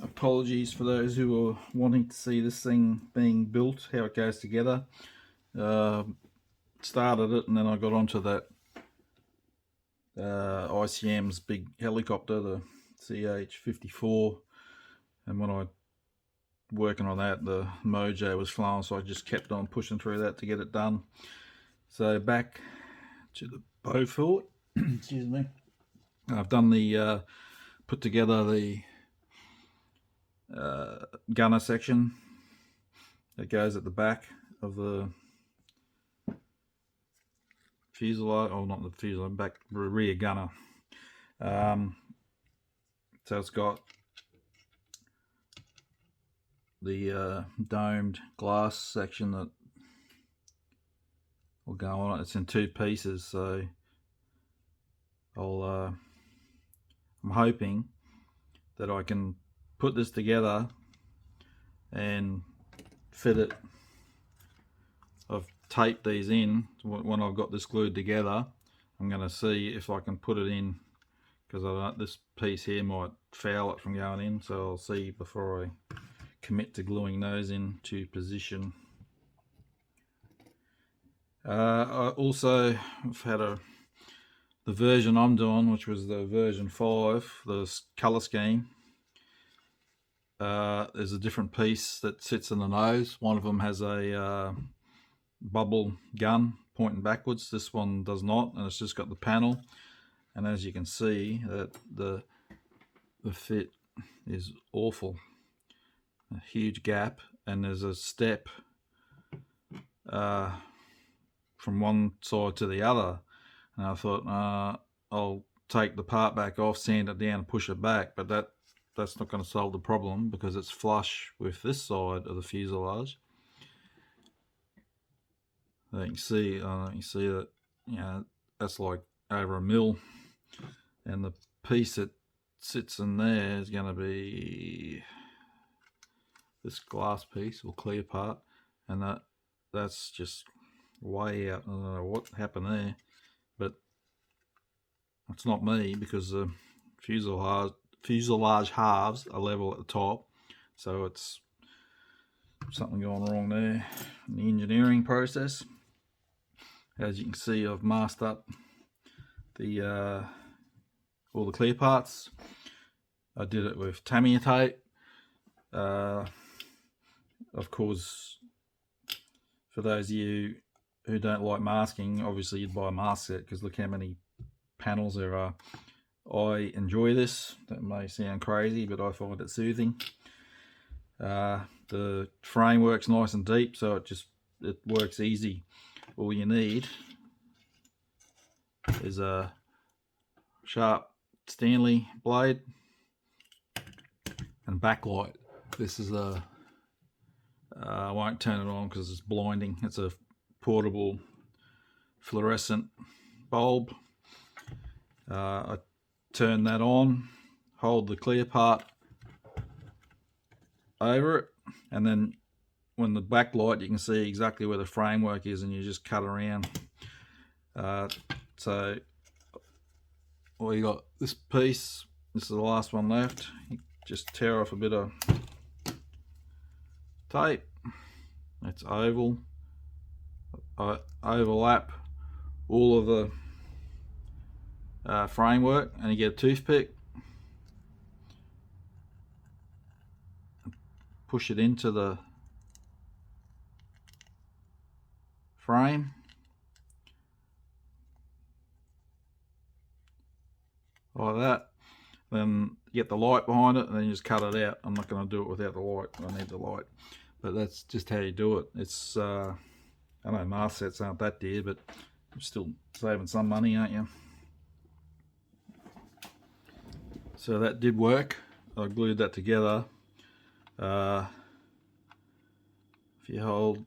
apologies for those who are wanting to see this thing being built, how it goes together. Started it and then I got onto that ICM's big helicopter, the CH-54, and when I working on that, the mojo was flowing, so I just kept on pushing through that to get it done. So back to the Beaufort. Excuse me. I've done the put together the gunner section that goes at the back of the fuselage, or not the fuselage, back rear gunner. So it's got the domed glass section that will go on it. It's in two pieces, so I'm hoping that I can put this together and fit it. I've taped these in. When I've got this glued together, I'm going to see if I can put it in, because this piece here might foul it from going in, so I'll see before I commit to gluing those into position. I also have had the version I'm doing, which was the version 5, the colour scheme. There's a different piece that sits in the nose. One of them has a bubble gun pointing backwards. This one does not, and it's just got the panel. And as you can see, that the fit is awful. A huge gap, and there's a step from one side to the other. And I thought I'll take the part back off, sand it down and push it back, but that's not going to solve the problem because it's flush with this side of the fuselage. You can see that, you know, that's like over a mil, and the piece that sits in there is going to be this glass piece or clear part, and that's just way out. I don't know what happened there, but it's not me, because the fuselage halves are level at the top, so it's something going wrong there in the engineering process. As you can see, I've masked up the all the clear parts. I did it with Tamiya tape. Of course, for those of you who don't like masking, obviously you'd buy a mask set, because look how many panels there are. I enjoy this. That may sound crazy, but I find it soothing. The framework's nice and deep, so it works easy. All you need is a sharp Stanley blade and backlight. This is I won't turn it on because it's blinding. It's a portable fluorescent bulb. I turn that on, hold the clear part over it, and then when the backlight, you can see exactly where the framework is, and you just cut around. So we got this piece. This is the last one left. You just tear off a bit of tape. It's oval. I overlap all of the framework, and you get a toothpick, push it into the frame, like that. Then get the light behind it, and then you just cut it out. I'm not going to do it without the light. I need the light, but that's just how you do it. It's I know mask sets aren't that dear, but you're still saving some money, aren't you? So that did work. I glued that together. If you hold,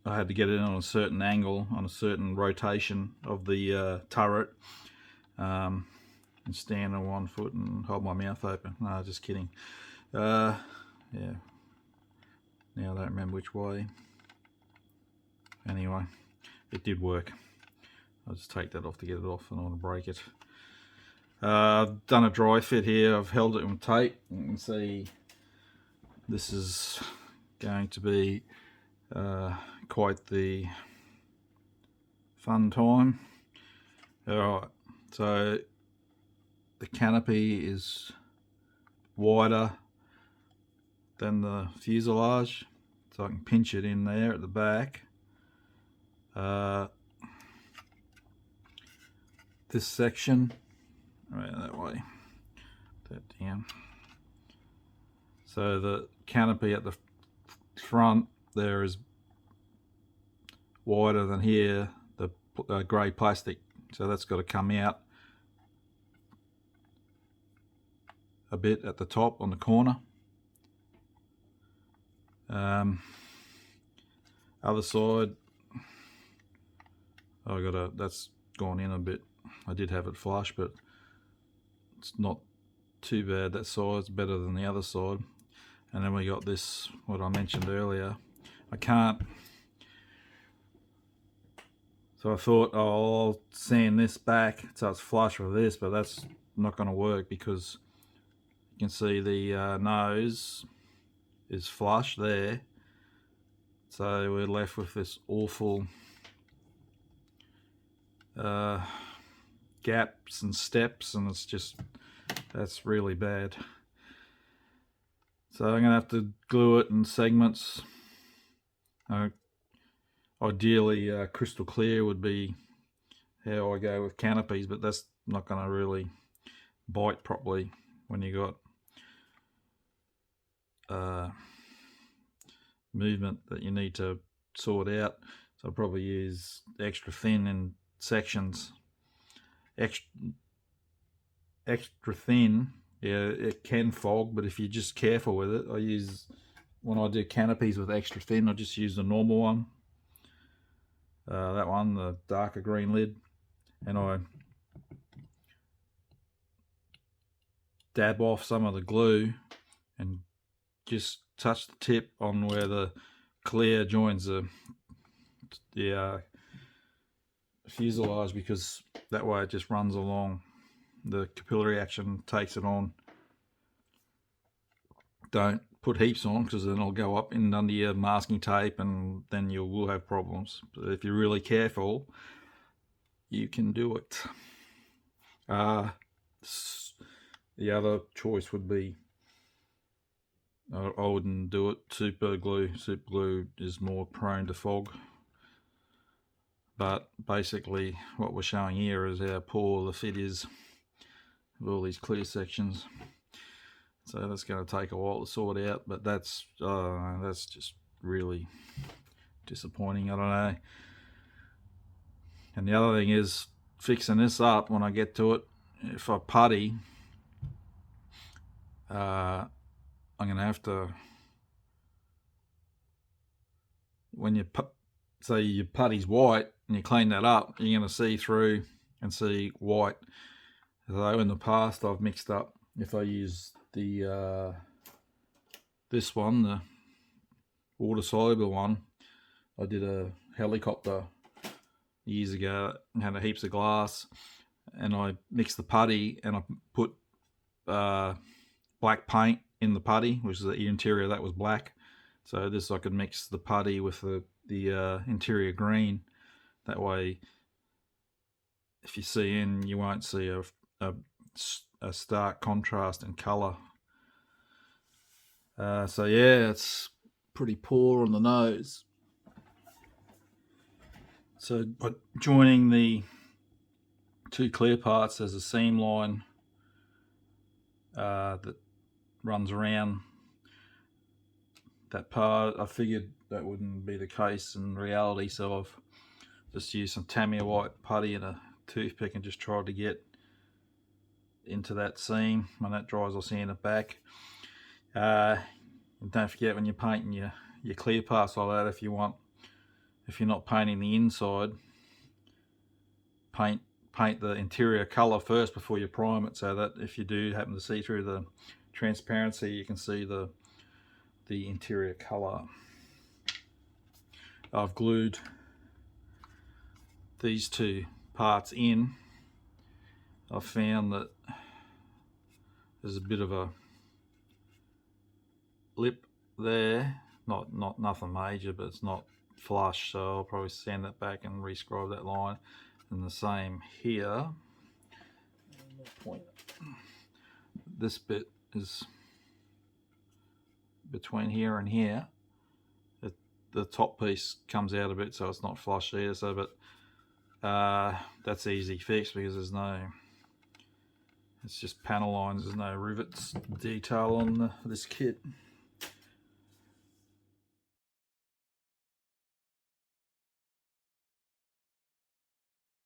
I had to get it on a certain angle, on a certain rotation of the turret, and stand on one foot and hold my mouth open. No, just kidding. Yeah, now I don't remember which way. Anyway, it did work. I'll just take that off to get it off, and I want to break it. I've done a dry fit here. I've held it with tape. You can see this is going to be quite the fun time. Alright, so the canopy is wider than the fuselage, so I can pinch it in there at the back. This section, right that way, that down. So the canopy at the front there is wider than here, the grey plastic, so that's got to come out a bit at the top on the corner. Other side, that's gone in a bit. I did have it flush, but it's not too bad. That side's better than the other side. And then we got this, what I mentioned earlier. I can't, so I thought, oh, I'll sand this back so it's flush with this, but that's not going to work because you can see the nose is flush there. So we're left with this awful gaps and steps, and it's just, that's really bad. So I'm going to have to glue it in segments. Ideally crystal clear would be how I go with canopies, but that's not going to really bite properly when you got movement that you need to sort out. So I'll probably use extra thin in sections. Extra thin, yeah, it can fog, but if you're just careful with it, when I do canopies with extra thin, I just use the normal one, that one, the darker green lid, and I dab off some of the glue and just touch the tip on where the clear joins the fuselage, because that way it just runs along. The capillary action takes it on. Don't put heaps on, because then it'll go up in under your masking tape and then you will have problems. But if you're really careful, you can do it. The other choice would be, I wouldn't do it super glue. Super glue is more prone to fog. But basically what we're showing here is how poor the fit is with all these clear sections. So that's going to take a while to sort out, but that's just really disappointing. I don't know. And the other thing is fixing this up when I get to it. If I putty, I'm going to have to, when you say your putty's white and you clean that up, you're going to see through and see white. Although in the past I've mixed up, if I use the this one, the water soluble one, I did a helicopter years ago and had a heaps of glass, and I mixed the putty and I put black paint in the putty, which is the interior that was black. So this, I could mix the putty with the interior green. That way, if you see in, you won't see a stark contrast in colour. So yeah, it's pretty poor on the nose. So by joining the two clear parts, there's a seam line that runs around that part. I figured that wouldn't be the case in reality, so I've just used some Tamiya white putty and a toothpick and just tried to get into that seam. When that dries, I'll sand it back. And don't forget, when you're painting your clear parts like that, if you're not painting the inside, paint the interior color first before you prime it, so that if you do happen to see through the transparency, you can see the interior color. I've glued these two parts in. I've found that there's a bit of a lip there, nothing major, but it's not flush, so I'll probably sand that back and rescribe that line. And the same here. This bit is between here and here. The top piece comes out a bit, so it's not flush either. So, but that's easy fix because there's no. It's just panel lines. There's no rivets detail on this kit.